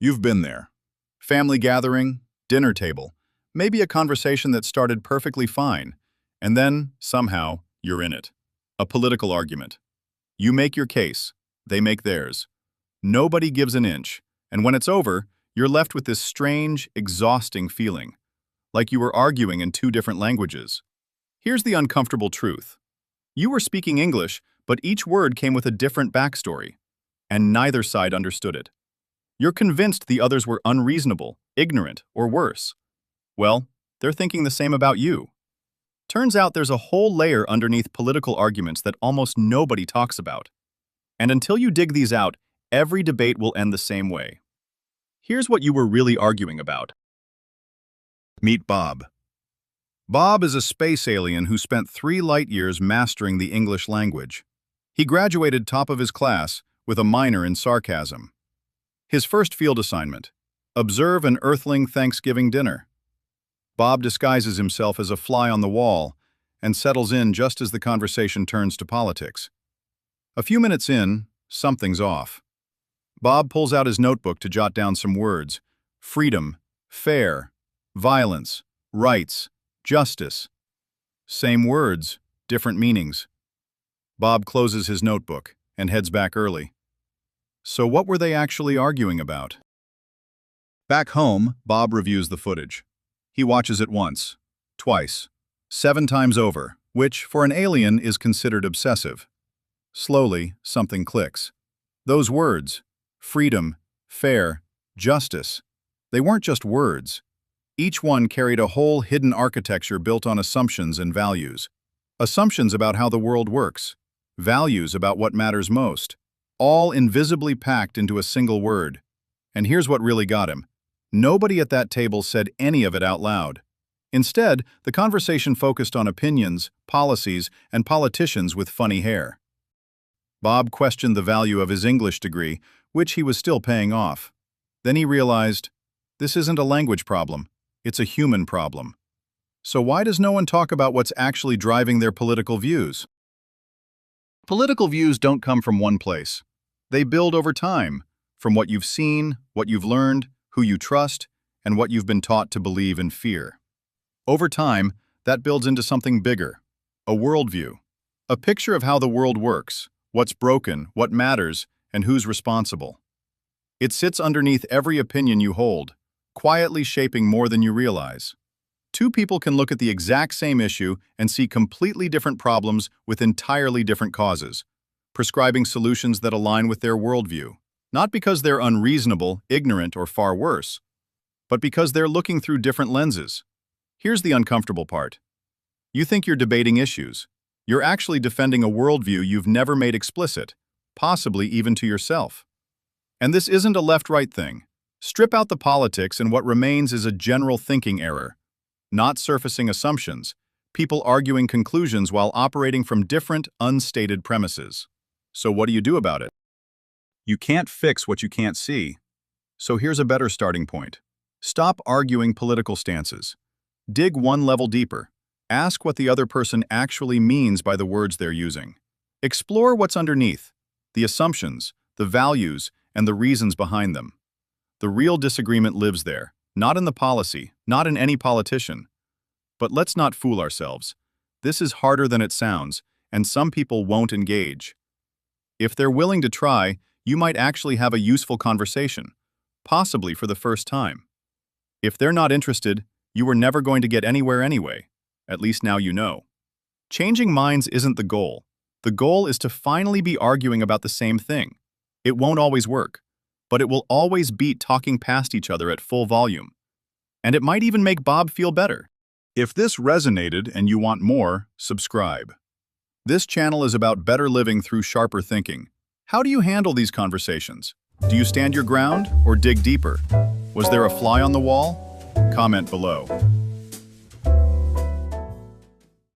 You've been there. Family gathering, dinner table, maybe a conversation that started perfectly fine, and then, somehow, you're in it. A political argument. You make your case, they make theirs. Nobody gives an inch, and when it's over, you're left with this strange, exhausting feeling, like you were arguing in two different languages. Here's the uncomfortable truth. You were speaking English, but each word came with a different backstory, and neither side understood it. You're convinced the others were unreasonable, ignorant, or worse. Well, they're thinking the same about you. Turns out there's a whole layer underneath political arguments that almost nobody talks about. And until you dig these out, every debate will end the same way. Here's what you were really arguing about. Meet Bob. Bob is a space alien who spent 3 light years mastering the English language. He graduated top of his class with a minor in sarcasm. His first field assignment: observe an Earthling Thanksgiving dinner. Bob disguises himself as a fly on the wall and settles in just as the conversation turns to politics. A few minutes in, something's off. Bob pulls out his notebook to jot down some words: freedom, fair, violence, rights, justice. Same words, different meanings. Bob closes his notebook and heads back early. So what were they actually arguing about? Back home, Bob reviews the footage. He watches it once, twice, 7 times over, which, for an alien, is considered obsessive. Slowly, something clicks. Those words, freedom, fair, justice, they weren't just words. Each one carried a whole hidden architecture built on assumptions and values. Assumptions about how the world works, values about what matters most, all invisibly packed into a single word. And here's what really got him. Nobody at that table said any of it out loud. Instead, the conversation focused on opinions, policies, and politicians with funny hair. Bob questioned the value of his English degree, which he was still paying off. Then he realized, this isn't a language problem, it's a human problem. So why does no one talk about what's actually driving their political views? Political views don't come from one place. They build over time, from what you've seen, what you've learned, who you trust, and what you've been taught to believe and fear. Over time, that builds into something bigger, a worldview, a picture of how the world works, what's broken, what matters, and who's responsible. It sits underneath every opinion you hold, quietly shaping more than you realize. Two people can look at the exact same issue and see completely different problems with entirely different causes, prescribing solutions that align with their worldview. Not because they're unreasonable, ignorant, or far worse, but because they're looking through different lenses. Here's the uncomfortable part. You think you're debating issues. You're actually defending a worldview you've never made explicit, possibly even to yourself. And this isn't a left-right thing. Strip out the politics and what remains is a general thinking error. Not surfacing assumptions, people arguing conclusions while operating from different, unstated premises. So what do you do about it? You can't fix what you can't see. So here's a better starting point. Stop arguing political stances. Dig one level deeper. Ask what the other person actually means by the words they're using. Explore what's underneath, the assumptions, the values, and the reasons behind them. The real disagreement lives there, not in the policy, not in any politician. But let's not fool ourselves. This is harder than it sounds, and some people won't engage. If they're willing to try, you might actually have a useful conversation, possibly for the first time. If they're not interested, you were never going to get anywhere anyway. At least now you know. Changing minds isn't the goal. The goal is to finally be arguing about the same thing. It won't always work, but it will always beat talking past each other at full volume. And it might even make Bob feel better. If this resonated and you want more, subscribe. This channel is about better living through sharper thinking. How do you handle these conversations? Do you stand your ground or dig deeper? Was there a fly on the wall? Comment below.